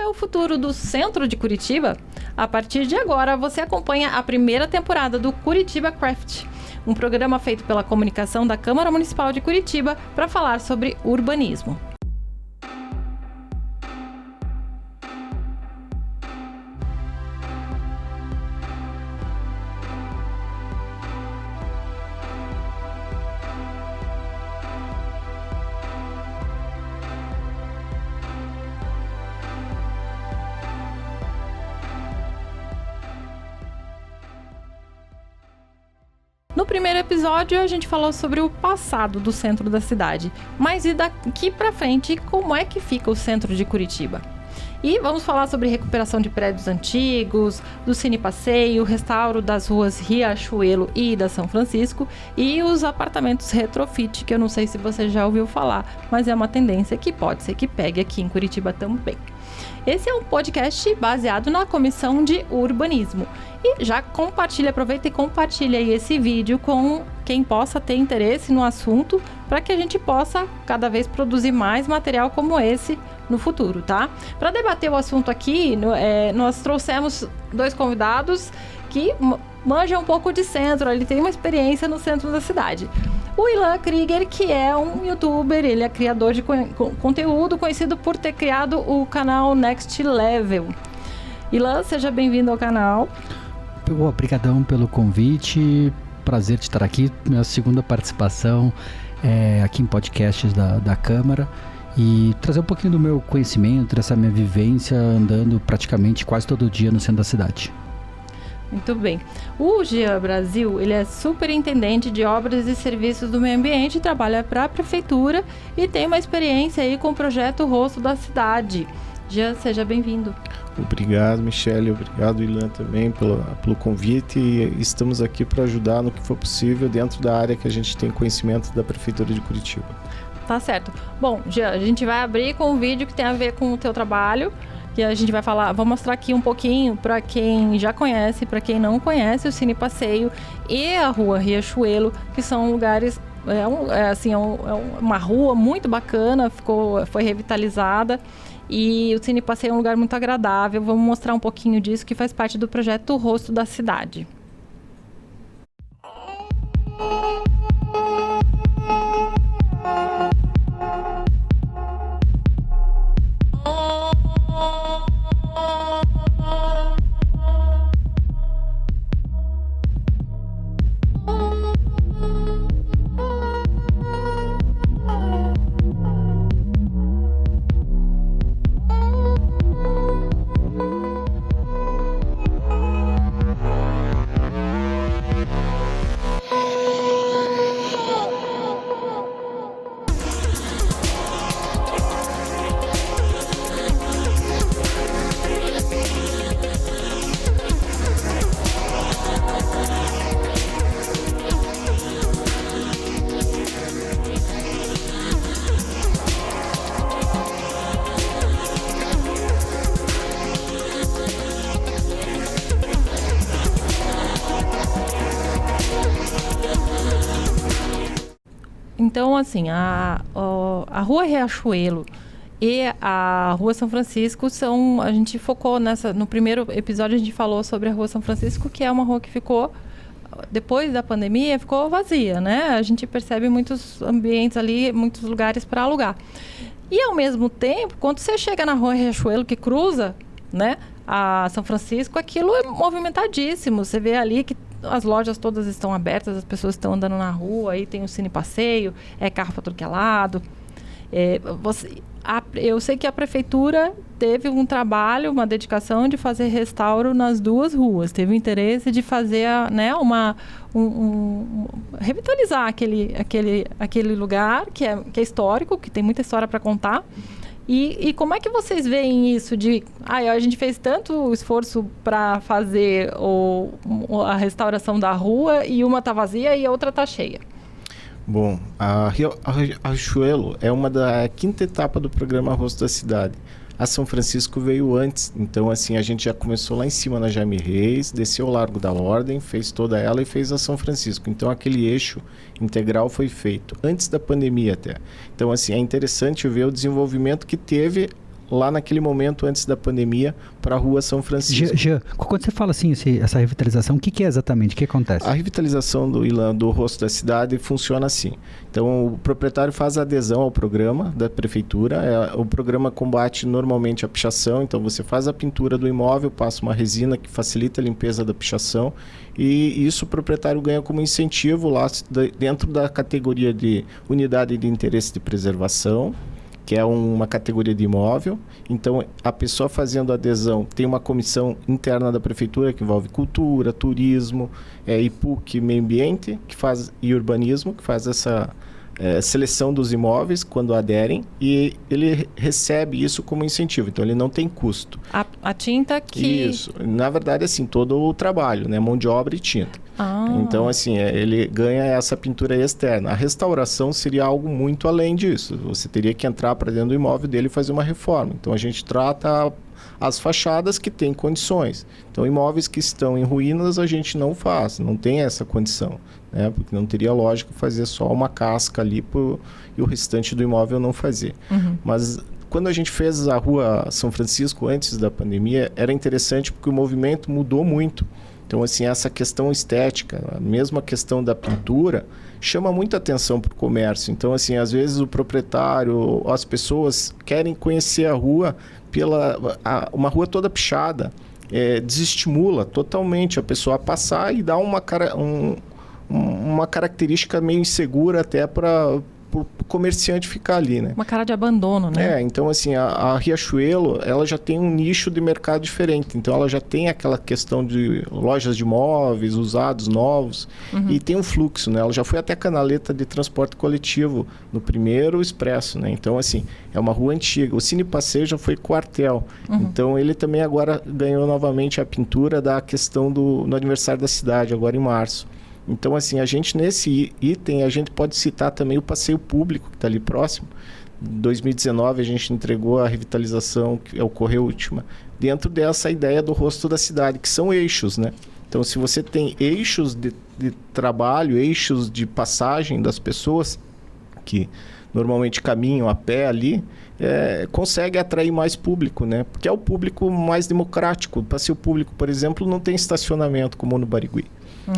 é o futuro do centro de Curitiba? A partir de agora, você acompanha a primeira temporada do Curitiba Craft, um programa feito pela comunicação da Câmara Municipal de Curitiba para falar sobre urbanismo. No primeiro episódio, a gente falou sobre o passado do centro da cidade, mas e daqui pra frente, como é que fica o centro de Curitiba? E vamos falar sobre recuperação de prédios antigos, do Cine Passeio, restauro das ruas Riachuelo e da São Francisco e os apartamentos retrofit, que eu não sei se você já ouviu falar, mas é uma tendência que pode ser que pegue aqui em Curitiba também. Esse é um podcast baseado na Comissão de Urbanismo. E já aproveita e compartilha aí esse vídeo com quem possa ter interesse no assunto, para que a gente possa cada vez produzir mais material como esse no futuro, tá? Para debater o assunto aqui, nós trouxemos dois convidados que manjam um pouco de centro, ele tem uma experiência no centro da cidade. O Ilan Krieger, que é um youtuber, ele é criador de conteúdo, conhecido por ter criado o canal Next Level. Ilan, seja bem-vindo ao canal. Obrigadão pelo convite, prazer de estar aqui, minha segunda participação aqui em podcasts da Câmara e trazer um pouquinho do meu conhecimento, dessa minha vivência andando praticamente quase todo dia no centro da cidade. Muito bem. O Jean Brasil, ele é superintendente de obras e serviços do meio ambiente, trabalha para a prefeitura e tem uma experiência aí com o projeto Rosto da Cidade. Jean, seja bem-vindo. Obrigado, Michele. Obrigado, Ilan, também pelo convite. E estamos aqui para ajudar no que for possível dentro da área que a gente tem conhecimento da Prefeitura de Curitiba. Tá certo. Bom, Jean, a gente vai abrir com um vídeo que tem a ver com o teu trabalho, que a gente vai falar, vou mostrar aqui um pouquinho para quem já conhece, para quem não conhece o Cine Passeio e a Rua Riachuelo, que são lugares, uma rua muito bacana, foi revitalizada. E o Cine Passeio é um lugar muito agradável. Vamos mostrar um pouquinho disso, que faz parte do projeto Rosto da Cidade. Então, assim, a Rua Riachuelo e a Rua São Francisco a gente focou no primeiro episódio a gente falou sobre a Rua São Francisco, que é uma rua que ficou, depois da pandemia, ficou vazia, né? A gente percebe muitos ambientes ali, muitos lugares para alugar. E, ao mesmo tempo, quando você chega na Rua Riachuelo, que cruza, né, a São Francisco, aquilo é movimentadíssimo. Você vê ali que as lojas todas estão abertas, as pessoas estão andando na rua, aí tem o Cine Passeio, carro para tudo que é lado. Eu sei que a prefeitura teve um trabalho, uma dedicação de fazer restauro nas duas ruas. Teve o interesse de fazer, revitalizar aquele lugar que é histórico, que tem muita história para contar. E como é que vocês veem isso a gente fez tanto esforço para fazer a restauração da rua e uma está vazia e a outra está cheia? Bom, a Riachuelo é uma da quinta etapa do programa Rosto da Cidade. A São Francisco veio antes, então assim, a gente já começou lá em cima na Jaime Reis, desceu o Largo da Ordem, fez toda ela e fez a São Francisco. Então aquele eixo integral foi feito antes da pandemia até. Então assim, é interessante ver o desenvolvimento que teve lá naquele momento antes da pandemia para a Rua São Francisco. Jean, quando você fala assim, essa revitalização, o que é exatamente? O que acontece? A revitalização do rosto da cidade funciona assim. Então, o proprietário faz a adesão ao programa da prefeitura. O programa combate normalmente a pichação. Então, você faz a pintura do imóvel, passa uma resina que facilita a limpeza da pichação. E isso o proprietário ganha como incentivo lá dentro da categoria de unidade de interesse de preservação, que é uma categoria de imóvel. Então, a pessoa fazendo adesão tem uma comissão interna da prefeitura que envolve cultura, turismo, IPUC, meio ambiente e urbanismo, que faz essa seleção dos imóveis quando aderem, e ele recebe isso como incentivo. Então, ele não tem custo. A tinta que... Isso. Na verdade, assim, todo o trabalho, né? Mão de obra e tinta. Então, assim, ele ganha essa pintura externa. A restauração seria algo muito além disso. Você teria que entrar para dentro do imóvel dele e fazer uma reforma. Então, a gente trata as fachadas que têm condições. Então, imóveis que estão em ruínas, a gente não faz, não tem essa condição, né? Porque não teria lógica fazer só uma casca ali e o restante do imóvel não fazer. Mas quando a gente fez a Rua São Francisco antes da pandemia, era interessante porque o movimento mudou muito. Então, assim, essa questão estética, a mesma questão da pintura, chama muita atenção para o comércio. Então, assim, às vezes o proprietário, as pessoas querem conhecer a rua uma rua toda pichada, desestimula totalmente a pessoa a passar e dá uma característica meio insegura até para o comerciante ficar ali, né? Uma cara de abandono, né? Então, assim, a Riachuelo, ela já tem um nicho de mercado diferente. Então, ela já tem aquela questão de lojas de móveis, usados, novos, e tem um fluxo, né? Ela já foi até canaleta de transporte coletivo no primeiro expresso, né? Então, assim, é uma rua antiga. O Cine Passeio já foi quartel. Então, ele também agora ganhou novamente a pintura da questão no aniversário da cidade, agora em março. Então, assim, a gente nesse item, a gente pode citar também o passeio público que está ali próximo. Em 2019, a gente entregou a revitalização, que ocorreu última, dentro dessa ideia do rosto da cidade, que são eixos, né? Então, se você tem eixos de trabalho, eixos de passagem das pessoas, que normalmente caminham a pé ali, consegue atrair mais público, né? Porque é o público mais democrático. O passeio público, por exemplo, não tem estacionamento como no Barigui.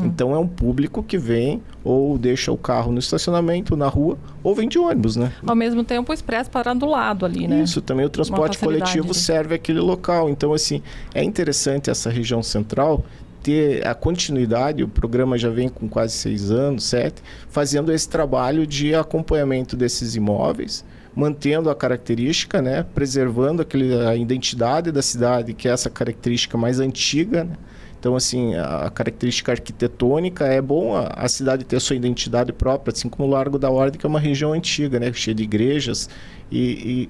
Então, é um público que vem ou deixa o carro no estacionamento, na rua, ou vem de ônibus, né? Ao mesmo tempo, o expresso para do lado ali, né? Isso, também o transporte coletivo serve aquele local. Então, assim, é interessante essa região central ter a continuidade. O programa já vem com quase 6 anos, 7, fazendo esse trabalho de acompanhamento desses imóveis, mantendo a característica, né? Preservando a identidade da cidade, que é essa característica mais antiga, né? Então, assim, a característica arquitetônica é bom a cidade ter sua identidade própria, assim como o Largo da Ordem, que é uma região antiga, né? Cheia de igrejas e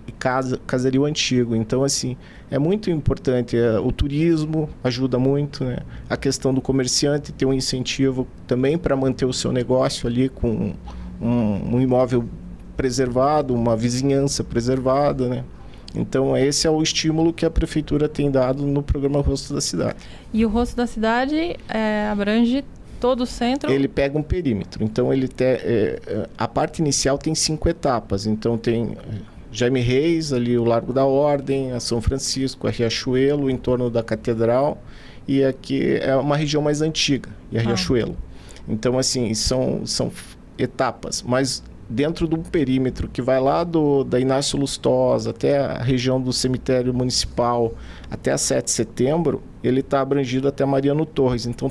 caserio antigo. Então, assim, é muito importante. O turismo ajuda muito, né? A questão do comerciante ter um incentivo também para manter o seu negócio ali com um imóvel preservado, uma vizinhança preservada, né? Então, esse é o estímulo que a prefeitura tem dado no programa Rosto da Cidade. E o Rosto da Cidade abrange todo o centro? Ele pega um perímetro. Então, a parte inicial tem 5 etapas. Então, tem Jaime Reis, ali o Largo da Ordem, a São Francisco, a Riachuelo, em torno da Catedral. E aqui é uma região mais antiga, e a Riachuelo. Então, assim, são etapas. Mas dentro de um perímetro que vai lá da Inácio Lustosa até a região do cemitério municipal, até a 7 de setembro, ele está abrangido até Mariano Torres. Então,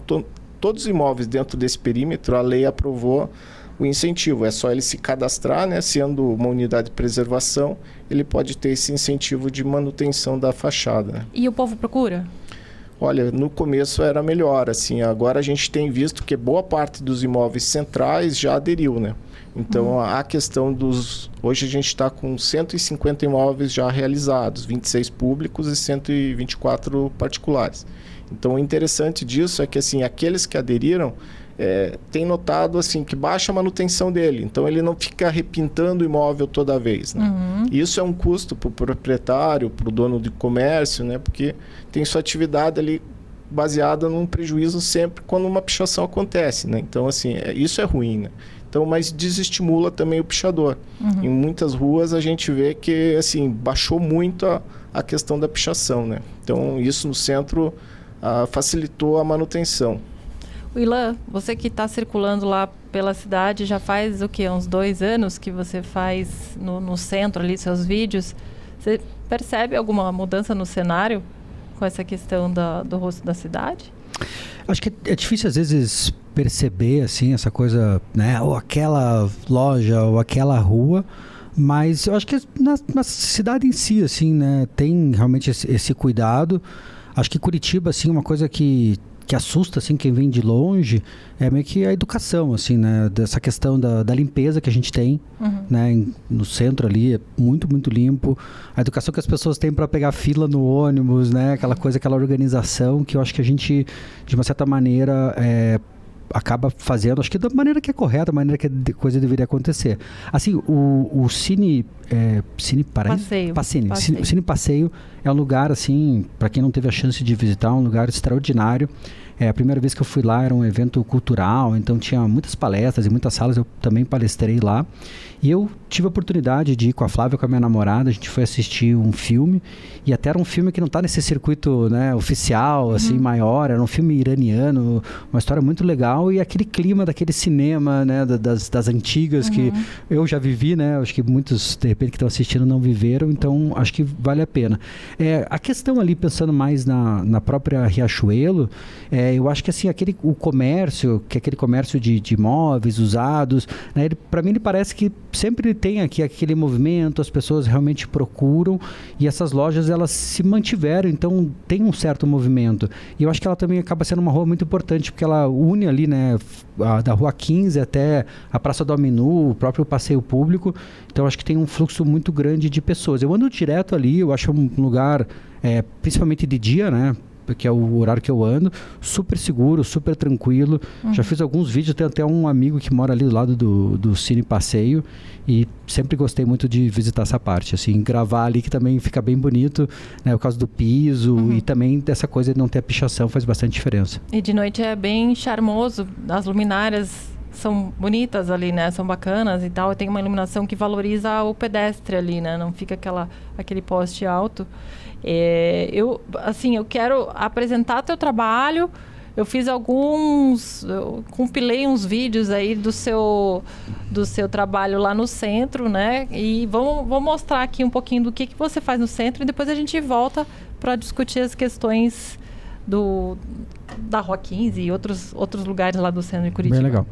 todos os imóveis dentro desse perímetro, a lei aprovou o incentivo. É só ele se cadastrar, né? Sendo uma unidade de preservação, ele pode ter esse incentivo de manutenção da fachada, né? E o povo procura? Olha, no começo era melhor, assim. Agora a gente tem visto que boa parte dos imóveis centrais já aderiu, né? Então, a questão hoje a gente está com 150 imóveis já realizados, 26 públicos e 124 particulares. Então, o interessante disso é que, assim, aqueles que aderiram têm notado, assim, que baixa a manutenção dele. Então, ele não fica repintando o imóvel toda vez, né? Isso é um custo para o proprietário, para o dono de comércio, né? Porque tem sua atividade ali baseada num prejuízo sempre quando uma pichação acontece, né? Então, assim, isso é ruim, né? Então, mas desestimula também o pichador. Em muitas ruas a gente vê que, assim, baixou muito a questão da pichação, né? Então, isso no centro facilitou a manutenção. Ilan, você que está circulando lá pela cidade, já faz o quê? Uns 2 anos que você faz no centro ali seus vídeos. Você percebe alguma mudança no cenário com essa questão do rosto da cidade? Acho que é difícil às vezes perceber assim essa coisa, né? Ou aquela loja ou aquela rua, mas eu acho que na cidade em si, assim, né? Tem realmente esse cuidado. Acho que Curitiba, assim, uma coisa que assusta, assim, quem vem de longe, é meio que a educação, assim, né? Dessa questão da limpeza que a gente tem, né? No centro ali, é muito, muito limpo. A educação que as pessoas têm para pegar fila no ônibus, né? Aquela coisa, aquela organização que eu acho que a gente, de uma certa maneira, acaba fazendo, acho que da maneira que é correta, da maneira que a coisa deveria acontecer. Assim, o Cine Paraíso? Cine Passeio é um lugar, assim, para quem não teve a chance de visitar, um lugar extraordinário. A primeira vez que eu fui lá era um evento cultural, então tinha muitas palestras e muitas salas, eu também palestrei lá. E eu tive a oportunidade de ir com a Flávia, com a minha namorada, a gente foi assistir um filme, e até era um filme que não está nesse circuito, né, oficial, assim, maior, era um filme iraniano, uma história muito legal, e aquele clima daquele cinema, né, das antigas, que eu já vivi, né, acho que muitos, de repente, que estão assistindo não viveram, então acho que vale a pena. A questão ali, pensando mais na própria Riachuelo, eu acho que assim, o comércio, que é aquele comércio de imóveis usados, né, para mim ele parece que sempre tem aqui aquele movimento, as pessoas realmente procuram, e essas lojas elas se mantiveram, então tem um certo movimento. E eu acho que ela também acaba sendo uma rua muito importante, porque ela une ali, né, da Rua 15 até a Praça do Aminu, o próprio passeio público, então eu acho que tem um fluxo muito grande de pessoas. Eu ando direto ali, eu acho um lugar, principalmente de dia, né, que é o horário que eu ando, super seguro, super tranquilo. Já fiz alguns vídeos, tenho até um amigo que mora ali do lado do Cine Passeio, e sempre gostei muito de visitar essa parte, assim, gravar ali, que também fica bem bonito, né, por causa do piso, e também dessa coisa de não ter a pichação faz bastante diferença. E de noite é bem charmoso, as luminárias são bonitas ali, né? São bacanas e tal. Tem uma iluminação que valoriza o pedestre ali, né? Não fica aquele poste alto. Eu quero apresentar teu trabalho. Eu fiz eu compilei uns vídeos aí do seu trabalho lá no centro, né? E vou mostrar aqui um pouquinho do que você faz no centro, e depois a gente volta para discutir as questões da Rua 15 e outros lugares lá do centro de Curitiba. Bem legal.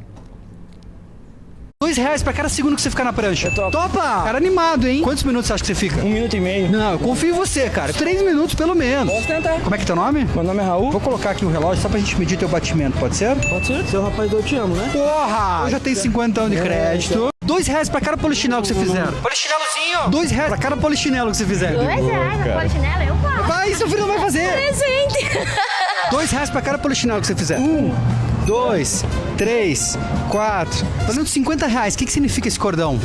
R$2 pra cada segundo que você ficar na prancha. Topa! Cara animado, hein? Quantos minutos você acha que você fica? 1 minuto e meio. Não, eu confio em você, cara. 3 minutos, pelo menos. Posso tentar. Como é que é teu nome? Meu nome é Raul. Vou colocar aqui o relógio só pra gente medir teu batimento, pode ser? Pode ser. Seu rapaz do Eu Te Amo, né? Porra! Eu já tenho 50 de crédito. R$2 pra cada polichinelo que você fizer. Polichinelozinho! R$2 pra cada polichinelo que você fizer. R$2 pra polichinelo? Eu faço. Vai, seu filho não vai fazer. Presente! R$2 pra cada polichinelo que você fizer. 1, 2, 3, 4. Valendo R$50. O que significa esse cordão?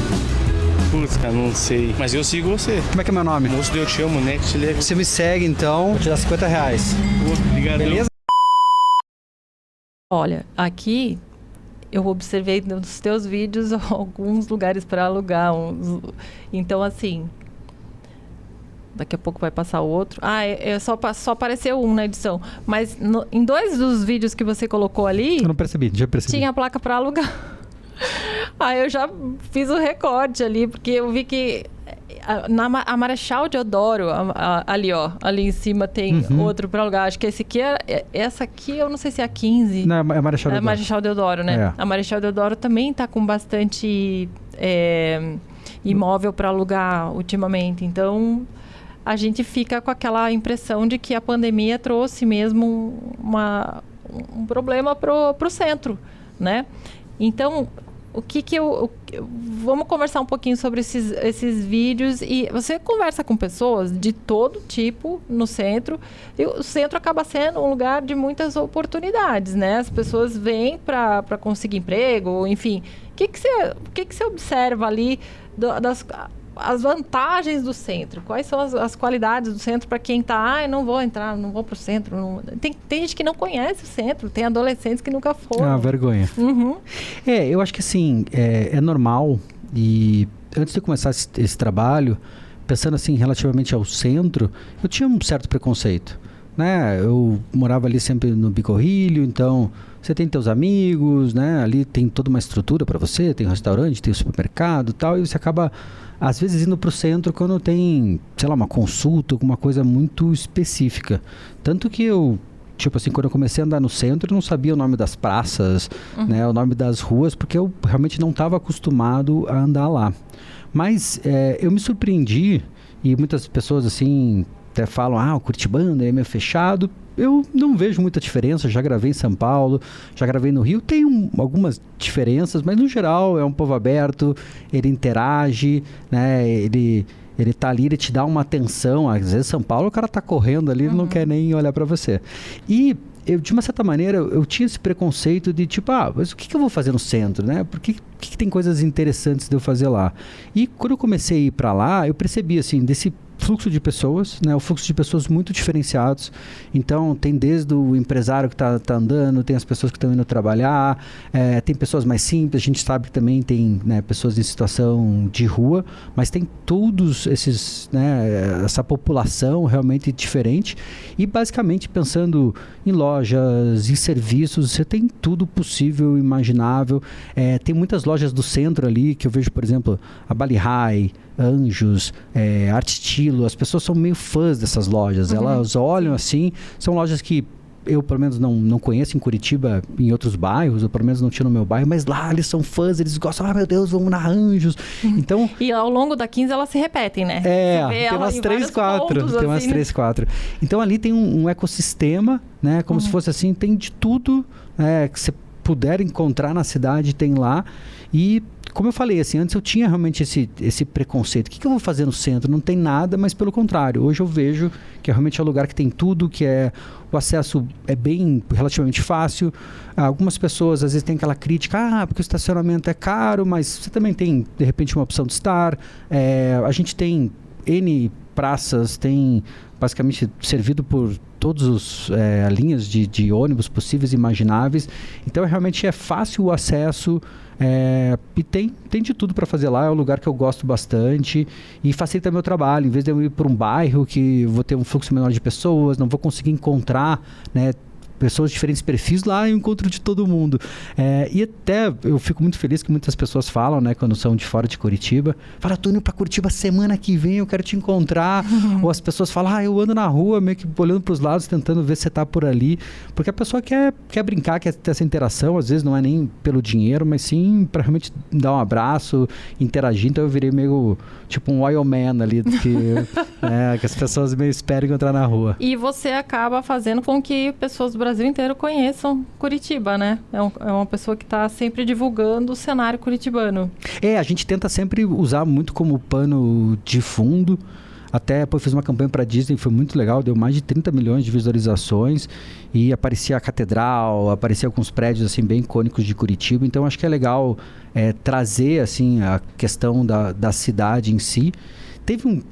Putz, cara, não sei. Mas eu sigo você. Como é que é meu nome? Moço do Eu Te Amo, né? Que te leva. Você me segue, então, vou te dar R$50. Pô, obrigado. Beleza? Olha, aqui eu observei nos teus vídeos alguns lugares para alugar. Então, assim, daqui a pouco vai passar outro. Só apareceu um na edição. Mas em 2 dos vídeos que você colocou ali... Eu não percebi, já percebi. Tinha a placa para alugar. Eu já fiz o recorte ali, porque eu vi que a Marechal Deodoro, ali em cima tem outro para alugar. Acho que essa aqui, eu não sei se é a 15. Não, é a Marechal Deodoro. É a Marechal Deodoro, né? É. A Marechal Deodoro também está com bastante imóvel para alugar ultimamente. Então, a gente fica com aquela impressão de que a pandemia trouxe mesmo um problema pro centro, né? Então, vamos conversar um pouquinho sobre esses vídeos. E você conversa com pessoas de todo tipo no centro, e o centro acaba sendo um lugar de muitas oportunidades, né? As pessoas vêm para conseguir emprego, enfim. O que você observa ali as vantagens do centro? Quais são as qualidades do centro para quem está, não vou entrar, não vou para o centro. Tem gente que não conhece o centro, tem adolescentes que nunca foram. Vergonha. Eu acho que assim, é normal, e antes de começar esse trabalho, pensando assim relativamente ao centro, eu tinha um certo preconceito, né? Eu morava ali sempre no Bicorrilho, então você tem teus amigos, né? Ali tem toda uma estrutura para você, tem um restaurante, tem um supermercado e tal, e você acaba às vezes indo para o centro quando tem, sei lá, uma consulta, alguma coisa muito específica. Tanto que eu, tipo assim, quando eu comecei a andar no centro, eu não sabia o nome das praças, né, o nome das ruas, porque eu realmente não estava acostumado a andar lá. Mas eu me surpreendi, e muitas pessoas assim até falam, o curitibano é meio fechado. Eu não vejo muita diferença, já gravei em São Paulo, já gravei no Rio, tem algumas diferenças, mas no geral é um povo aberto, ele interage, né, ele tá ali, ele te dá uma atenção. Às vezes São Paulo o cara tá correndo ali, ele não quer nem olhar para você. E eu, de uma certa maneira, eu tinha esse preconceito de tipo, mas o que eu vou fazer no centro, né? Por que tem coisas interessantes de eu fazer lá? E quando eu comecei a ir para lá, eu percebi assim, desse fluxo de pessoas, né? O fluxo de pessoas muito diferenciados. Então, tem desde o empresário que tá andando, tem as pessoas que estão indo trabalhar, tem pessoas mais simples, a gente sabe que também tem, né, pessoas em situação de rua, mas tem todos esses, né, essa população realmente diferente. E basicamente pensando em lojas, em serviços, você tem tudo possível, imaginável. Tem muitas lojas do centro ali, que eu vejo, por exemplo, a Bali High, Anjos, Arte Estilo, as pessoas são meio fãs dessas lojas, elas olham assim, são lojas que eu pelo menos não conheço em Curitiba, em outros bairros, eu pelo menos não tinha no meu bairro, mas lá eles são fãs, eles gostam, meu Deus, vamos na Anjos. Então, e ao longo da 15 elas se repetem, né? Tem umas 3, 4. Então ali tem um ecossistema, né, como se fosse assim, tem de tudo, que você puder encontrar na cidade, tem lá. E como eu falei, assim, antes eu tinha realmente esse preconceito. O que eu vou fazer no centro? Não tem nada, mas pelo contrário. Hoje eu vejo que realmente é um lugar que tem tudo, que o acesso é bem relativamente fácil. Algumas pessoas às vezes têm aquela crítica, porque o estacionamento é caro, mas você também tem, de repente, uma opção de estar. A gente tem N praças, tem basicamente servido por todas as linhas de ônibus possíveis e imagináveis. Então realmente é fácil o acesso. E tem de tudo para fazer lá, é um lugar que eu gosto bastante e facilita meu trabalho. Em vez de eu ir para um bairro que vou ter um fluxo menor de pessoas, não vou conseguir encontrar, né, pessoas de diferentes perfis, lá eu encontro de todo mundo. E até eu fico muito feliz que muitas pessoas falam, né, quando são de fora de Curitiba, fala, tô indo pra Curitiba semana que vem, eu quero te encontrar. Ou as pessoas falam, eu ando na rua meio que olhando pros lados, tentando ver se você tá por ali, porque a pessoa quer brincar, quer ter essa interação, às vezes não é nem pelo dinheiro, mas sim pra realmente dar um abraço, interagir. Então eu virei meio tipo um oil man ali, que as pessoas meio esperam encontrar na rua. E você acaba fazendo com que pessoas do Brasil inteiro conheçam Curitiba, né? É uma pessoa que está sempre divulgando o cenário curitibano. A gente tenta sempre usar muito como pano de fundo. Até fiz uma campanha para a Disney, foi muito legal, deu mais de 30 milhões de visualizações e aparecia a catedral, aparecia alguns prédios assim bem icônicos de Curitiba. Então acho que é legal trazer assim a questão da cidade em si.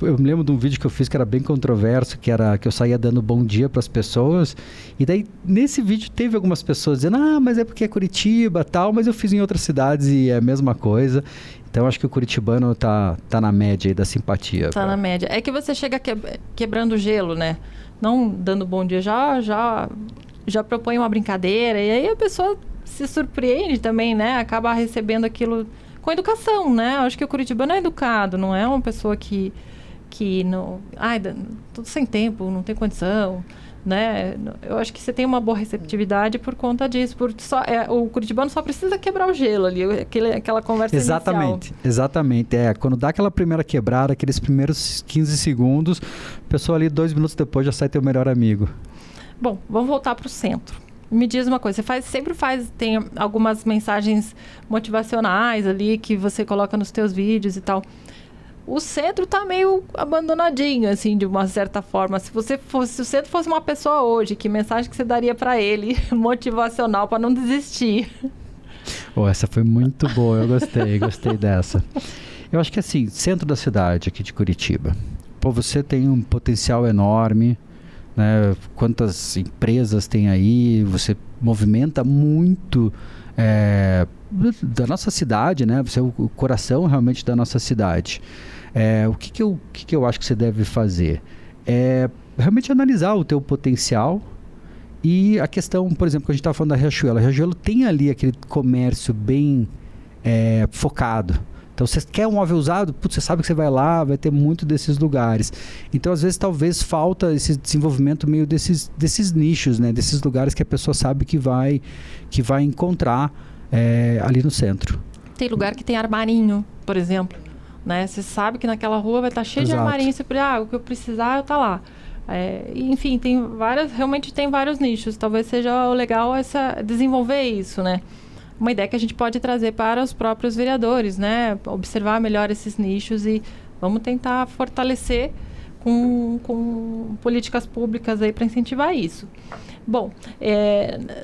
Eu me lembro de um vídeo que eu fiz que era bem controverso, que eu saía dando bom dia para as pessoas, e daí nesse vídeo teve algumas pessoas dizendo, mas é porque é Curitiba tal, mas eu fiz em outras cidades e é a mesma coisa. Então acho que o curitibano tá na média aí da simpatia. Tá na média. É que você chega quebrando o gelo, né? Não dando bom dia, já propõe uma brincadeira, e aí a pessoa se surpreende também, né? Acaba recebendo aquilo com educação, né? Eu acho que o curitibano é educado, não é uma pessoa que não... tudo sem tempo, não tem condição, né? Eu acho que você tem uma boa receptividade por conta disso. O curitibano só precisa quebrar o gelo ali, aquela conversa inicial. Exatamente. Quando dá aquela primeira quebrada, aqueles primeiros 15 segundos, a pessoa ali 2 minutos depois já sai teu melhor amigo. Bom, vamos voltar para o centro. Me diz uma coisa, tem algumas mensagens motivacionais ali que você coloca nos teus vídeos e tal. O centro tá meio abandonadinho, assim, de uma certa forma. Se o centro fosse uma pessoa hoje, que mensagem que você daria para ele, motivacional, para não desistir? Essa foi muito boa, eu gostei dessa. Eu acho que assim, centro da cidade aqui de Curitiba, você tem um potencial enorme, né? Quantas empresas tem aí, você movimenta muito da nossa cidade, né? Você é o coração realmente da nossa cidade. O que eu acho que você deve fazer? É realmente analisar o teu potencial e a questão, por exemplo, que a gente estava falando da Riachuelo. A Riachuelo tem ali aquele comércio bem focado. Então, você quer um móvel usado, você sabe que você vai lá, vai ter muito desses lugares. Então, às vezes, talvez falta esse desenvolvimento meio desses nichos, né? Desses lugares que a pessoa sabe que vai encontrar ali no centro. Tem lugar que tem armarinho, por exemplo. Né? Você sabe que naquela rua vai estar cheio de armarinho. Você o que eu precisar, eu tá lá. Enfim, realmente tem vários nichos. Talvez seja o legal desenvolver isso, né? Uma ideia que a gente pode trazer para os próprios vereadores, né? Observar melhor esses nichos e vamos tentar fortalecer com políticas públicas aí para incentivar isso. Bom,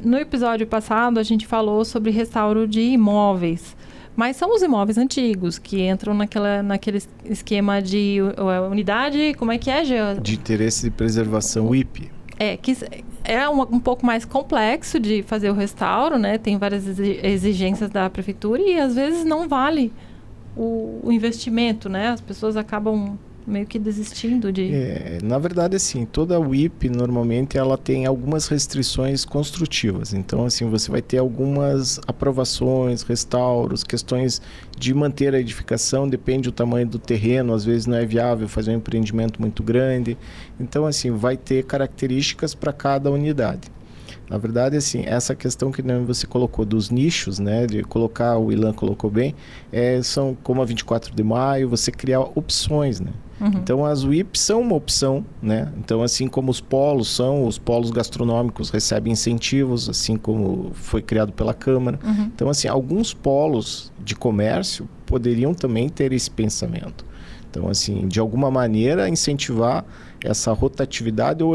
no episódio passado a gente falou sobre restauro de imóveis, mas são os imóveis antigos que entram naquele esquema de unidade, como é que é, Jean? De interesse de preservação, WIP. Que é um pouco mais complexo de fazer o restauro, né? Tem várias exigências da prefeitura e às vezes não vale o investimento, né? As pessoas acabam meio que desistindo de... Na verdade, assim, toda WIP, normalmente, ela tem algumas restrições construtivas. Então, assim, você vai ter algumas aprovações, restauros, questões de manter a edificação, depende do tamanho do terreno, às vezes não é viável fazer um empreendimento muito grande. Então, assim, vai ter características para cada unidade. Na verdade, assim, essa questão que você colocou dos nichos, né, de colocar, o Ilan colocou bem, são como a 24 de maio, você criar opções, né? Uhum. Então, as WIPs são uma opção, né? Então, assim como os polos gastronômicos recebem incentivos, assim como foi criado pela Câmara. Uhum. Então, assim, alguns polos de comércio poderiam também ter esse pensamento. Então, assim, de alguma maneira, incentivar essa rotatividade ou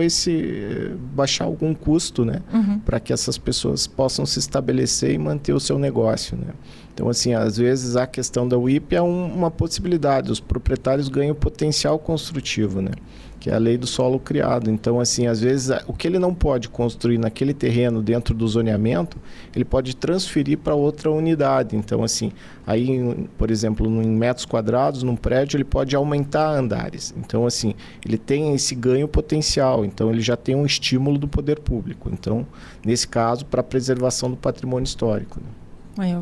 baixar algum custo, né? Uhum. Para que essas pessoas possam se estabelecer e manter o seu negócio, né? Então, assim, às vezes a questão da WIP é uma possibilidade. Os proprietários ganham potencial construtivo, né? Que é a lei do solo criado. Então, assim, às vezes o que ele não pode construir naquele terreno dentro do zoneamento, ele pode transferir para outra unidade. Então, assim, aí, por exemplo, em metros quadrados, num prédio, ele pode aumentar andares. Então, assim, ele tem esse ganho potencial. Então, ele já tem um estímulo do poder público. Então, nesse caso, para a preservação do patrimônio histórico, né?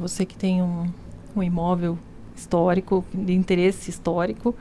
Você que tem um imóvel histórico, de interesse histórico,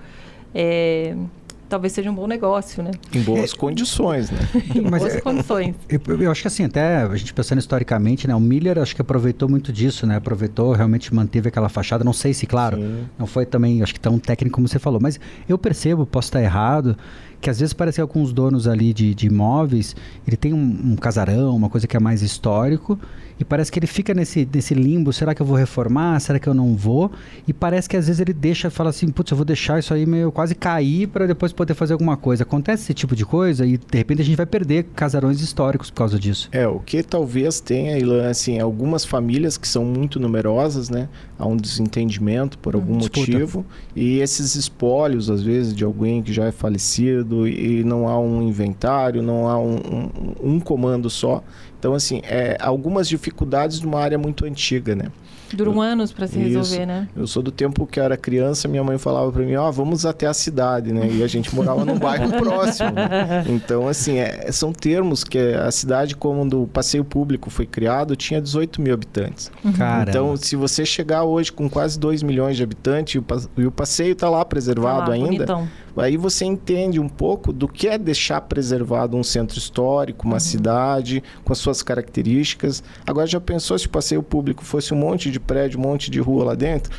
talvez seja um bom negócio, né? Em boas condições, né? Em boas condições. Eu acho que assim, até a gente pensando historicamente, né? O Miller acho que aproveitou muito disso, né? Aproveitou, realmente manteve aquela fachada. Não sei se, claro, não foi também, acho que tão técnico como você falou, mas eu percebo, posso estar errado, que às vezes parece que alguns donos ali de imóveis, ele tem um casarão, uma coisa que é mais histórico, e parece que ele fica nesse limbo, será que eu vou reformar, será que eu não vou? E parece que às vezes ele fala assim, putz, eu vou deixar isso aí meio quase cair para depois poder fazer alguma coisa. Acontece esse tipo de coisa e de repente a gente vai perder casarões históricos por causa disso. O que talvez tenha, Ilan, assim, algumas famílias que são muito numerosas, né? Há um desentendimento por algum motivo, e esses espólios, às vezes, de alguém que já é falecido e não há um inventário, não há um comando só. Então, assim, algumas dificuldades numa área muito antiga, né? Duram anos para se resolver, né? Eu sou do tempo que eu era criança, minha mãe falava para mim, vamos até a cidade, né? E a gente morava num bairro próximo, né? Então, assim, são termos que a cidade, quando o passeio público foi criado, tinha 18 mil habitantes. Uhum. Então, se você chegar hoje com quase 2 milhões de habitantes e o passeio está lá preservado ainda, bonitão. Aí você entende um pouco do que é deixar preservado um centro histórico, uma cidade, com as suas características. Agora, já pensou se o passeio público fosse um monte de prédio, um monte de rua lá dentro?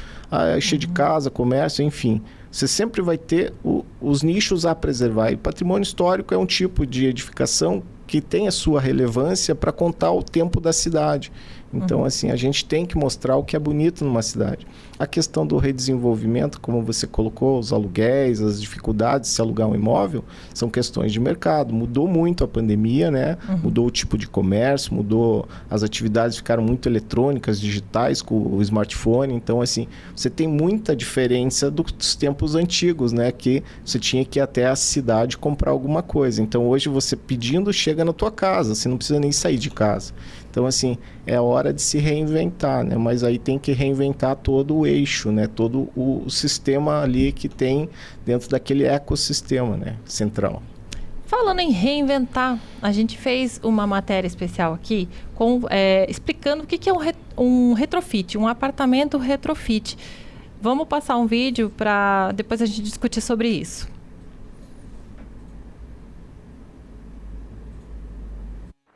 Cheio de casa, comércio, enfim. Você sempre vai ter os nichos a preservar. E patrimônio histórico é um tipo de edificação que tem a sua relevância para contar o tempo da cidade. Então, assim, a gente tem que mostrar o que é bonito numa cidade. A questão do redesenvolvimento, como você colocou, os aluguéis, as dificuldades de se alugar um imóvel, são questões de mercado. Mudou muito a pandemia, né? Mudou o tipo de comércio, mudou, as atividades ficaram muito eletrônicas, digitais, com o smartphone. Então, assim, você tem muita diferença dos tempos antigos, né? Que você tinha que ir até a cidade comprar alguma coisa. Então, hoje, você pedindo, chega na tua casa. Você não precisa nem sair de casa. Então, assim, é a hora hora de se reinventar, né? Mas aí tem que reinventar todo o eixo, né? Todo o sistema ali que tem dentro daquele ecossistema, né? Central. Falando em reinventar, a gente fez uma matéria especial aqui explicando o que é um retrofit, um apartamento retrofit. Vamos passar um vídeo para depois a gente discutir sobre isso.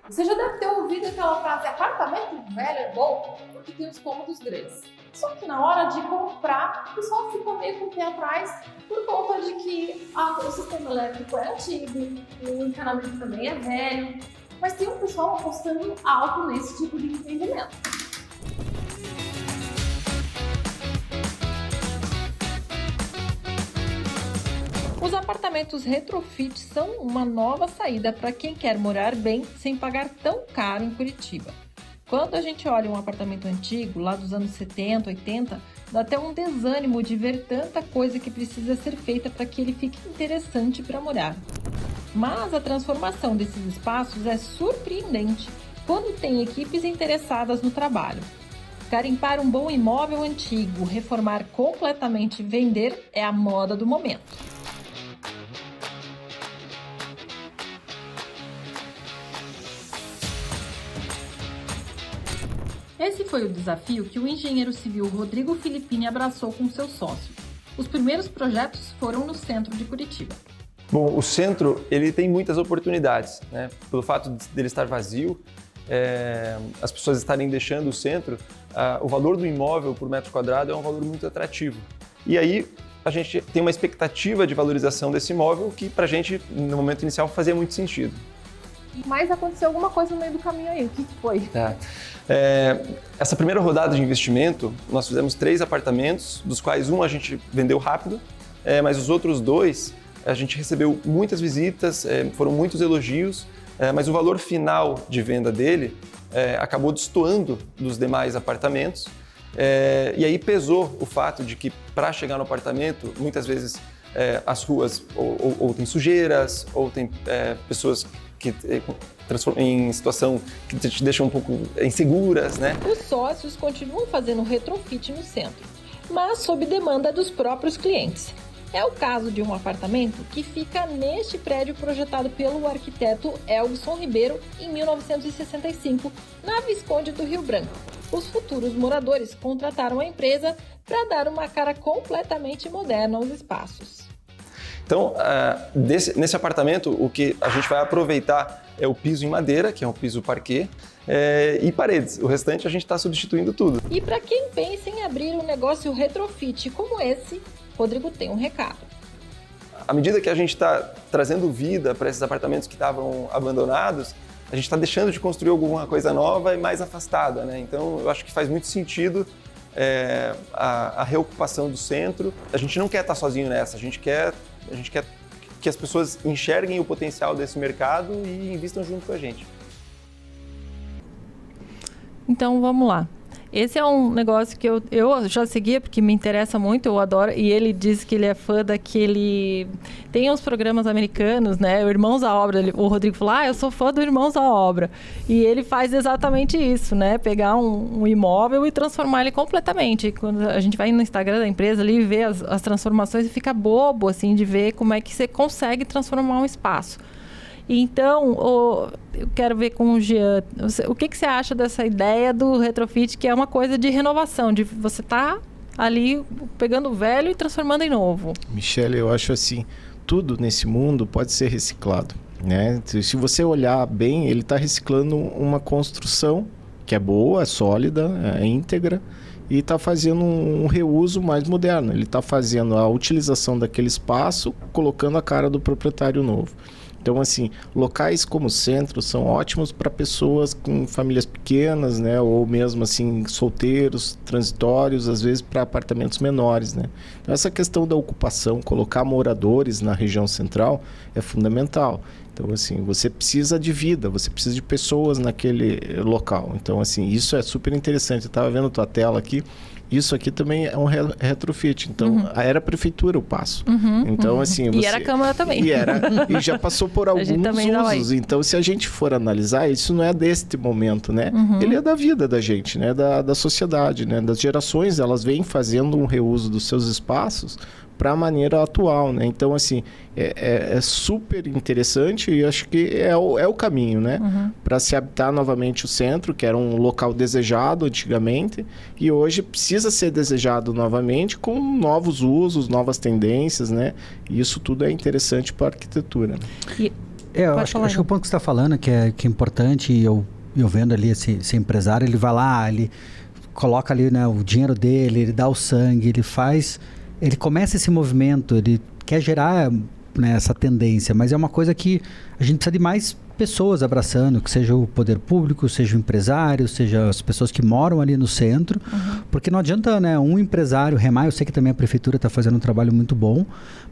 Você já deve ter ouvido aquela frase: apartamento velho é bom porque tem os cômodos grandes. Só que na hora de comprar, o pessoal fica meio com o pé atrás por conta de que o sistema elétrico é antigo, o encanamento também é velho. Mas tem um pessoal apostando alto nesse tipo de empreendimento. Os apartamentos retrofit são uma nova saída para quem quer morar bem sem pagar tão caro em Curitiba. Quando a gente olha um apartamento antigo, lá dos anos 70, 80, dá até um desânimo de ver tanta coisa que precisa ser feita para que ele fique interessante para morar. Mas a transformação desses espaços é surpreendente quando tem equipes interessadas no trabalho. Garimpar um bom imóvel antigo, reformar completamente e vender é a moda do momento. Esse foi o desafio que o engenheiro civil Rodrigo Filippini abraçou com seu sócio. Os primeiros projetos foram no centro de Curitiba. Bom, o centro ele tem muitas oportunidades, né? Pelo fato dele estar vazio, as pessoas estarem deixando o centro, o valor do imóvel por metro quadrado é um valor muito atrativo. E aí a gente tem uma expectativa de valorização desse imóvel que para a gente, no momento inicial, fazia muito sentido. Mas aconteceu alguma coisa no meio do caminho aí, o que foi? Essa primeira rodada de investimento, nós fizemos 3 apartamentos, dos quais um a gente vendeu rápido, mas os outros 2 a gente recebeu muitas visitas, foram muitos elogios, mas o valor final de venda dele acabou destoando dos demais apartamentos, e aí pesou o fato de que para chegar no apartamento, muitas vezes as ruas ou tem sujeiras, ou tem pessoas que transformam em situação que te deixam um pouco inseguras, né? Os sócios continuam fazendo retrofit no centro, mas sob demanda dos próprios clientes. É o caso de um apartamento que fica neste prédio projetado pelo arquiteto Elvson Ribeiro em 1965, na Visconde do Rio Branco. Os futuros moradores contrataram a empresa para dar uma cara completamente moderna aos espaços. Então, nesse apartamento, o que a gente vai aproveitar é o piso em madeira, que é um piso parquet, e paredes. O restante a gente está substituindo tudo. E para quem pensa em abrir um negócio retrofit como esse, Rodrigo tem um recado. À medida que a gente está trazendo vida para esses apartamentos que estavam abandonados, a gente está deixando de construir alguma coisa nova e mais afastada, né? Então, eu acho que faz muito sentido a reocupação do centro. A gente não quer estar sozinho nessa, a gente quer que as pessoas enxerguem o potencial desse mercado e investam junto com a gente. Então, vamos lá. Esse é um negócio que eu já seguia porque me interessa muito, eu adoro. E ele diz que ele é fã daquele... Tem uns programas americanos, né? O Irmãos à Obra. O Rodrigo falou, eu sou fã do Irmãos à Obra. E ele faz exatamente isso, né? Pegar um imóvel e transformar ele completamente. Quando a gente vai no Instagram da empresa ali e vê as transformações e fica bobo, assim, de ver como é que você consegue transformar um espaço. Então, eu quero ver com o Jean, o que você acha dessa ideia do retrofit, que é uma coisa de renovação, de você estar ali pegando o velho e transformando em novo? Michele, eu acho assim, tudo nesse mundo pode ser reciclado, né? Se você olhar bem, ele está reciclando uma construção que é boa, é sólida, é íntegra, e está fazendo um reuso mais moderno. Ele está fazendo a utilização daquele espaço, colocando a cara do proprietário novo. Então, assim, locais como o centro são ótimos para pessoas com famílias pequenas, né? Ou mesmo, assim, solteiros, transitórios, às vezes para apartamentos menores, né? Então, essa questão da ocupação, colocar moradores na região central é fundamental. Então, assim, você precisa de vida, você precisa de pessoas naquele local. Então, assim, isso é super interessante. Eu estava vendo tua tela aqui. Isso aqui também é um retrofit. Então, era a prefeitura o Paço. Então, assim... E era a Câmara também. E já passou por alguns usos. Então, se a gente for analisar, isso não é deste momento, né? Ele é da vida da gente, né? Da sociedade, né? Das gerações, elas vêm fazendo um reuso dos seus espaços para a maneira atual, né? Então, assim, é super interessante e acho que é o caminho, né? Para se habitar novamente o centro, que era um local desejado antigamente, e hoje precisa ser desejado novamente com novos usos, novas tendências, né? E isso tudo é interessante para a arquitetura. Né? Eu acho que o ponto que você está falando que é importante, e eu vendo ali esse empresário, ele vai lá, ele coloca ali, né, o dinheiro dele, ele dá o sangue, ele começa esse movimento, ele quer gerar, né, essa tendência, mas é uma coisa que a gente precisa de mais pessoas abraçando, que seja o poder público, seja o empresário, seja as pessoas que moram ali no centro, porque não adianta, né, um empresário remar. Eu sei que também a prefeitura está fazendo um trabalho muito bom,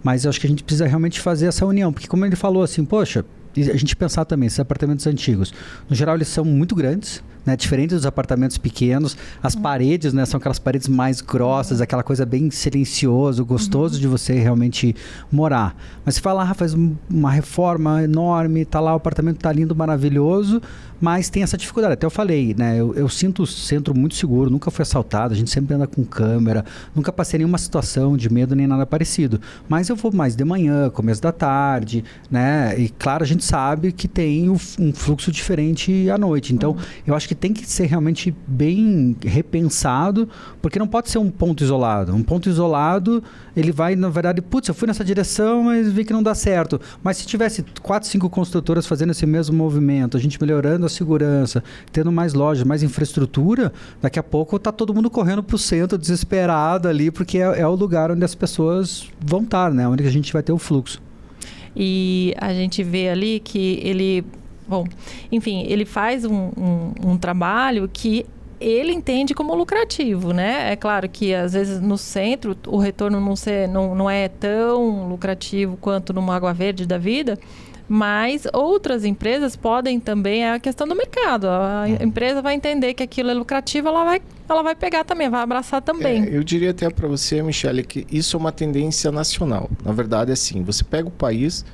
mas eu acho que a gente precisa realmente fazer essa união, porque como ele falou assim, poxa, e a gente pensar também, esses apartamentos antigos, no geral eles são muito grandes, né? Diferente dos apartamentos pequenos, as paredes, né, são aquelas paredes mais grossas, aquela coisa bem silencioso, gostoso de você realmente morar. Mas você vai lá, faz uma reforma enorme, tá lá, o apartamento tá lindo, maravilhoso, mas tem essa dificuldade. Até eu falei, né, eu sinto o centro muito seguro, nunca fui assaltado, a gente sempre anda com câmera, nunca passei nenhuma situação de medo nem nada parecido. Mas eu vou mais de manhã, começo da tarde, né, e claro, a gente sabe que tem um fluxo diferente à noite. Então, eu acho que tem que ser realmente bem repensado, porque não pode ser um ponto isolado. Um ponto isolado, ele vai, na verdade, putz, eu fui nessa direção, mas vi que não dá certo. Mas se tivesse 4, 5 construtoras fazendo esse mesmo movimento, a gente melhorando a segurança, tendo mais lojas, mais infraestrutura, daqui a pouco tá todo mundo correndo pro centro, desesperado ali, porque é o lugar onde as pessoas vão estar, né? Onde a gente vai ter o fluxo. E a gente vê ali que ele... Bom, enfim, ele faz um trabalho que ele entende como lucrativo, né? É claro que às vezes no centro o retorno não é tão lucrativo quanto numa Água Verde da vida, mas outras empresas podem também, é a questão do mercado. A empresa vai entender que aquilo é lucrativo, ela vai pegar também, vai abraçar também. Eu diria até para você, Michele, que isso é uma tendência nacional. Na verdade, é assim, você pega o país,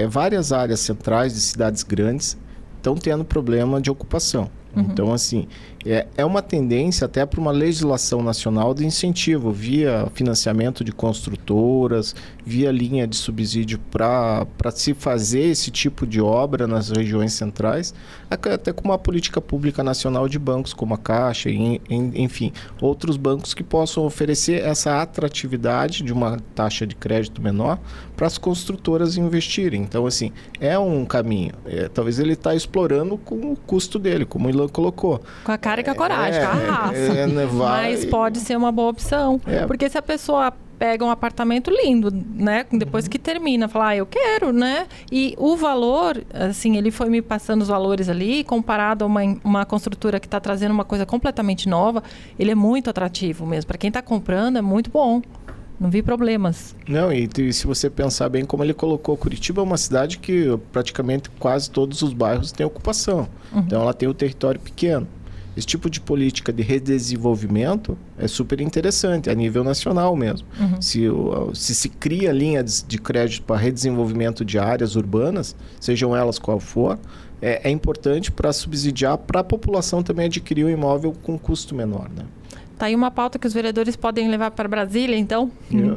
várias áreas centrais de cidades grandes estão tendo problema de ocupação. Então, assim, é uma tendência até para uma legislação nacional de incentivo, via financiamento de construtoras, via linha de subsídio para se fazer esse tipo de obra nas regiões centrais, até com uma política pública nacional de bancos, como a Caixa, enfim, outros bancos que possam oferecer essa atratividade de uma taxa de crédito menor para as construtoras investirem. Então, assim, é um caminho. Talvez ele está explorando com o custo dele, como ele colocou. Com a cara e com a coragem, com a raça. Mas pode ser uma boa opção. Porque se a pessoa pega um apartamento lindo, né? Depois que termina, fala, eu quero, né? E o valor, assim, ele foi me passando os valores ali, comparado a uma construtora que está trazendo uma coisa completamente nova, ele é muito atrativo mesmo. Para quem está comprando, é muito bom. Não vi problemas. Não, e se você pensar bem como ele colocou, Curitiba é uma cidade que praticamente quase todos os bairros têm ocupação. Então ela tem o território pequeno. Esse tipo de política de redesenvolvimento é super interessante, a nível nacional mesmo. Se cria linha de crédito para redesenvolvimento de áreas urbanas, sejam elas qual for, é importante para subsidiar para a população também adquirir um imóvel com custo menor, né? Tá aí uma pauta que os vereadores podem levar para Brasília, então?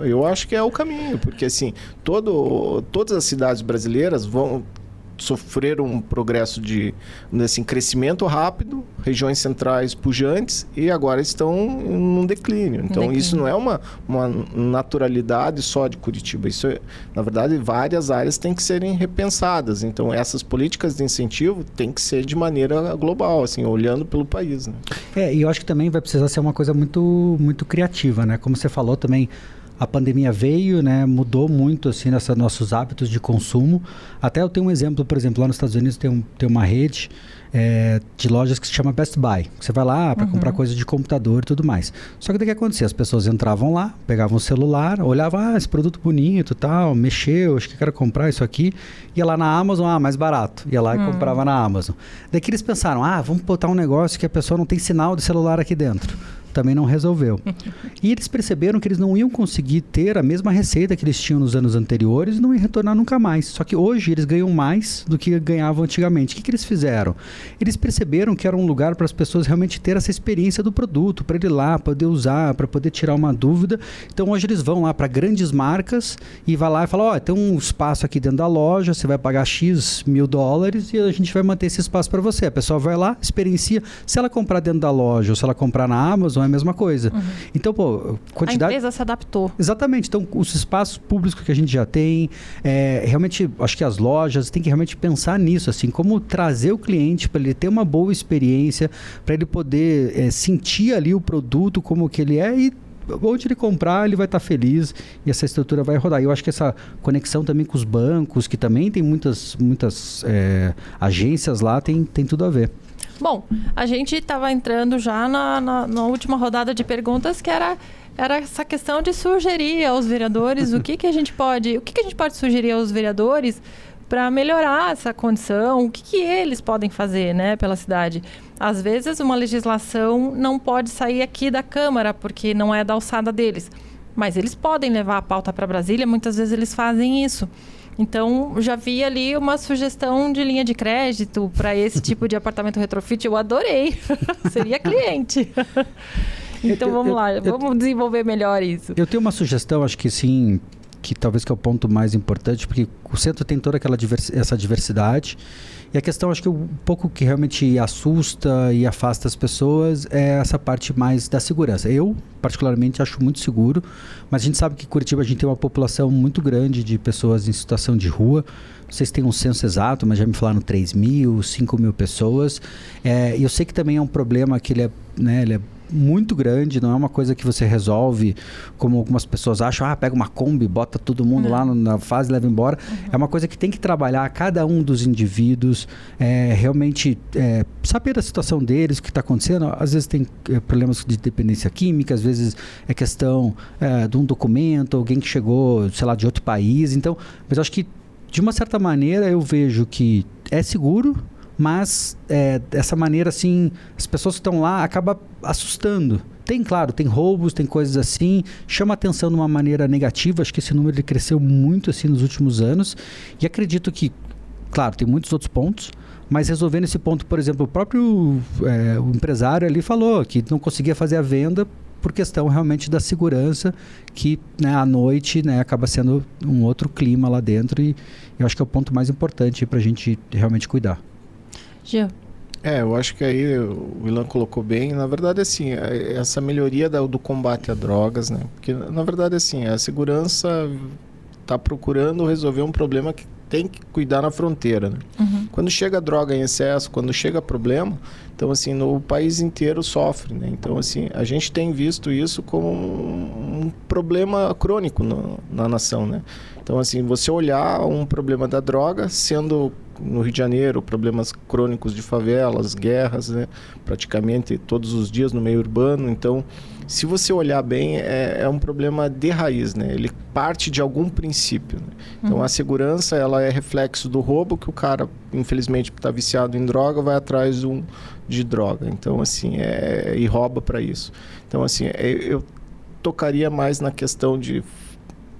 Eu acho que é o caminho, porque assim, todas as cidades brasileiras vão sofrer um progresso de crescimento rápido, regiões centrais pujantes, e agora estão num declínio. Então, isso não é uma naturalidade só de Curitiba. Isso, na verdade, várias áreas têm que serem repensadas. Então, essas políticas de incentivo têm que ser de maneira global, assim, olhando pelo país, né? E eu acho que também vai precisar ser uma coisa muito, muito criativa, né? Como você falou também, a pandemia veio, né, mudou muito assim nossos hábitos de consumo. Até eu tenho um exemplo, por exemplo, lá nos Estados Unidos tem uma rede de lojas que se chama Best Buy. Você vai lá para comprar coisa de computador e tudo mais. Só que o que acontecia? As pessoas entravam lá, pegavam o celular, olhavam, esse produto bonito, tal, mexeu, acho que quero comprar isso aqui. Ia lá na Amazon, mais barato. Ia lá e comprava na Amazon. Daí que eles pensaram, vamos botar um negócio que a pessoa não tem sinal de celular aqui dentro. Também não resolveu. E eles perceberam que eles não iam conseguir ter a mesma receita que eles tinham nos anos anteriores e não iam retornar nunca mais. Só que hoje eles ganham mais do que ganhavam antigamente. O que eles fizeram? Eles perceberam que era um lugar para as pessoas realmente ter essa experiência do produto, para ir lá, poder usar, para poder tirar uma dúvida. Então hoje eles vão lá para grandes marcas e vai lá e fala, tem um espaço aqui dentro da loja, você vai pagar X mil dólares e a gente vai manter esse espaço para você. A pessoa vai lá, experiencia. Se ela comprar dentro da loja ou se ela comprar na Amazon, é a mesma coisa. Então, quantidade... A empresa se adaptou. Exatamente. Então, os espaços públicos que a gente já tem, realmente, acho que as lojas têm que realmente pensar nisso, assim, como trazer o cliente para ele ter uma boa experiência, para ele poder sentir ali o produto como que ele é e onde ele comprar, ele vai estar feliz e essa estrutura vai rodar. E eu acho que essa conexão também com os bancos, que também tem muitas agências lá, tem tudo a ver. Bom, a gente estava entrando já na última rodada de perguntas, que era essa questão de sugerir aos vereadores o que a gente pode sugerir aos vereadores para melhorar essa condição, o que eles podem fazer, né, pela cidade. Às vezes uma legislação não pode sair aqui da Câmara porque não é da alçada deles, mas eles podem levar a pauta para Brasília, muitas vezes eles fazem isso. Então, já vi ali uma sugestão de linha de crédito para esse tipo de apartamento retrofit. Eu adorei. Seria cliente. Então, vamos lá. Vamos desenvolver melhor isso. Eu tenho uma sugestão, acho que sim, que talvez que é o ponto mais importante, porque o centro tem toda essa diversidade. E a questão, acho que um pouco que realmente assusta e afasta as pessoas é essa parte mais da segurança. Eu, particularmente, acho muito seguro, mas a gente sabe que em Curitiba a gente tem uma população muito grande de pessoas em situação de rua. Não sei se tem um censo exato, mas já me falaram 3 mil, 5 mil pessoas. E eu sei que também é um problema que ele é muito grande, não é uma coisa que você resolve como algumas pessoas acham, pega uma Kombi, bota todo mundo lá na fase e leva embora. É uma coisa que tem que trabalhar cada um dos indivíduos, realmente saber da situação deles, o que está acontecendo. Às vezes tem problemas de dependência química, às vezes é questão de um documento, alguém que chegou, sei lá, de outro país. Então, mas eu acho que de uma certa maneira eu vejo que é seguro, mas dessa maneira, assim, as pessoas que estão lá acabam assustando. Tem roubos, tem coisas assim, chama atenção de uma maneira negativa. Acho que esse número ele cresceu muito assim nos últimos anos e acredito que, claro, tem muitos outros pontos, mas resolvendo esse ponto, por exemplo, o próprio o empresário ali falou que não conseguia fazer a venda por questão realmente da segurança, que à noite acaba sendo um outro clima lá dentro e eu acho que é o ponto mais importante para a gente realmente cuidar. Gil. Eu acho que aí o Ilan colocou bem. Na verdade, assim, essa melhoria do combate a drogas, né? Porque, na verdade, assim, a segurança está procurando resolver um problema que tem que cuidar na fronteira, né? Quando chega droga em excesso, quando chega problema, então, assim, no país inteiro sofre, né? Então, assim, a gente tem visto isso como um problema crônico na nação, né? Então, assim, você olhar um problema da droga sendo no Rio de Janeiro, problemas crônicos de favelas, guerras, né? Praticamente todos os dias no meio urbano. Então, se você olhar bem, é um problema de raiz, né? Ele parte de algum princípio, né? Então, a segurança, ela é reflexo do roubo, que o cara, infelizmente, está viciado em droga, vai atrás de droga. Então, assim, e rouba para isso. Então, assim, eu tocaria mais na questão de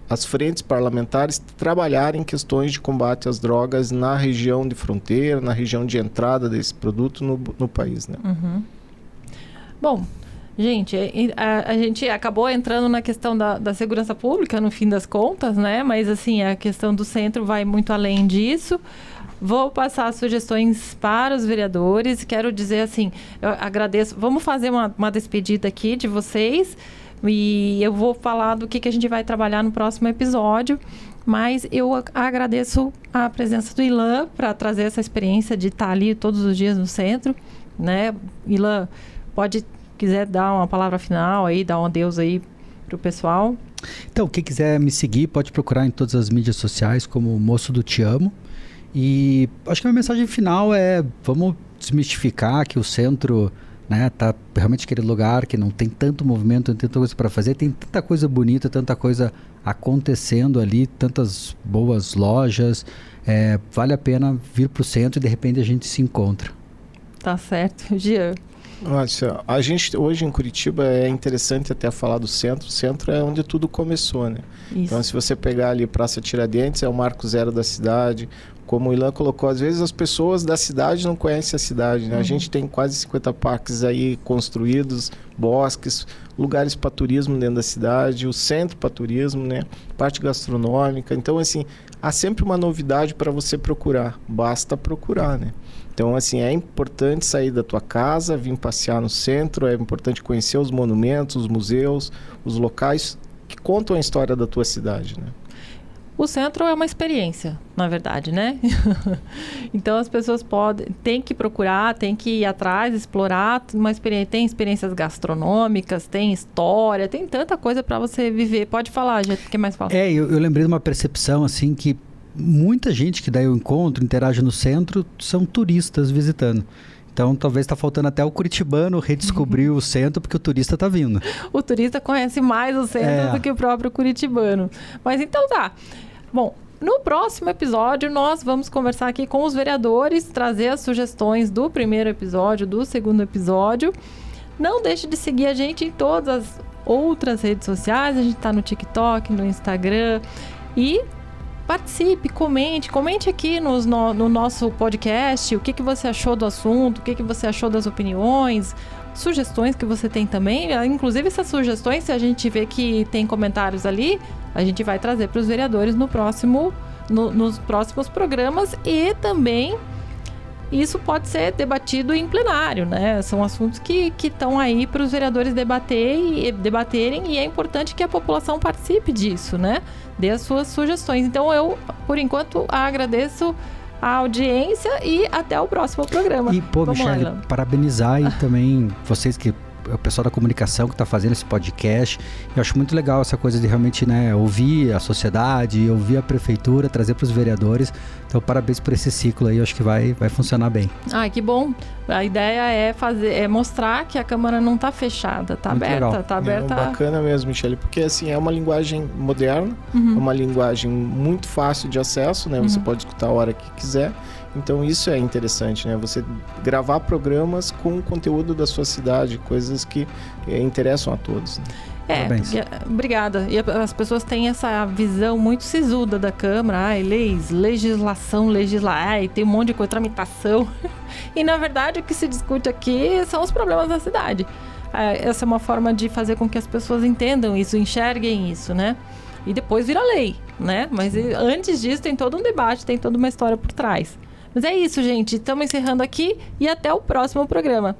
as frentes parlamentares trabalharem em questões de combate às drogas na região de fronteira, na região de entrada desse produto no país, né? Bom, gente, a gente acabou entrando na questão da segurança pública, no fim das contas, né? Mas, assim, a questão do centro vai muito além disso. Vou passar sugestões para os vereadores. Quero dizer, assim, eu agradeço. Vamos fazer uma despedida aqui de vocês. E eu vou falar do que a gente vai trabalhar no próximo episódio, mas eu agradeço a presença do Ilan para trazer essa experiência de estar ali todos os dias no centro, né? Ilan, quiser dar uma palavra final aí, dar um adeus aí pro pessoal. Então, quem quiser me seguir, pode procurar em todas as mídias sociais como Moço do Te Amo. E acho que a minha mensagem final é: vamos desmistificar que o centro, né, tá realmente aquele lugar que não tem tanto movimento, não tem tanta coisa para fazer, tem tanta coisa bonita, tanta coisa acontecendo ali, tantas boas lojas. Vale a pena vir para o centro e de repente a gente se encontra. Tá certo. Jean. Nossa, a gente hoje em Curitiba é interessante até falar do centro. O centro é onde tudo começou, né? Isso. Então, se você pegar ali Praça Tiradentes, é o marco zero da cidade. Como o Ilan colocou, às vezes as pessoas da cidade não conhecem a cidade, né? A gente tem quase 50 parques aí construídos, bosques, lugares para turismo dentro da cidade, o centro para turismo, né? Parte gastronômica. Então, assim, há sempre uma novidade para você procurar. Basta procurar, né? Então, assim, é importante sair da tua casa, vir passear no centro, é importante conhecer os monumentos, os museus, os locais que contam a história da tua cidade, né? O centro é uma experiência, na verdade, né? Então as pessoas têm que procurar, têm que ir atrás, explorar uma experiência. Tem experiências gastronômicas, tem história, tem tanta coisa para você viver. Pode falar, gente, o que mais fala? Eu lembrei de uma percepção assim que muita gente que daí eu encontro, interage no centro, são turistas visitando. Então, talvez está faltando até o curitibano redescobrir o centro, porque o turista está vindo. O turista conhece mais o centro do que o próprio curitibano. Mas então tá. Bom, no próximo episódio, nós vamos conversar aqui com os vereadores, trazer as sugestões do primeiro episódio, do segundo episódio. Não deixe de seguir a gente em todas as outras redes sociais. A gente está no TikTok, no Instagram. E participe, comente aqui no nosso podcast o que você achou do assunto, o que você achou das opiniões, sugestões que você tem também. Inclusive essas sugestões, se a gente vê que tem comentários ali, a gente vai trazer para os vereadores nos próximos programas. E também isso pode ser debatido em plenário, né? São assuntos que estão aí para os vereadores debaterem, e é importante que a população participe disso, né? Dê as suas sugestões. Então eu, por enquanto, agradeço a audiência e até o próximo programa. E, Michele, parabenizar e também vocês o pessoal da comunicação que está fazendo esse podcast. Eu acho muito legal essa coisa de realmente, né, ouvir a sociedade, ouvir a prefeitura, trazer para os vereadores. Então, parabéns por esse ciclo aí, eu acho que vai funcionar bem. Que bom. A ideia é mostrar que a Câmara não está fechada, está aberta. Tá aberta. É bacana mesmo, Michele, porque assim, é uma linguagem moderna, é uma linguagem muito fácil de acesso, né? Você pode escutar a hora que quiser. Então isso é interessante, né? Você gravar programas com o conteúdo da sua cidade, coisas que interessam a todos, né? Obrigada. E as pessoas têm essa visão muito sisuda da Câmara. Legislação, tem um monte de coisa, tramitação. E na verdade o que se discute aqui são os problemas da cidade. Essa é uma forma de fazer com que as pessoas entendam isso, enxerguem isso, né? E depois vira lei, né? Mas antes disso tem todo um debate, tem toda uma história por trás. Mas é isso, gente. Estamos encerrando aqui e até o próximo programa.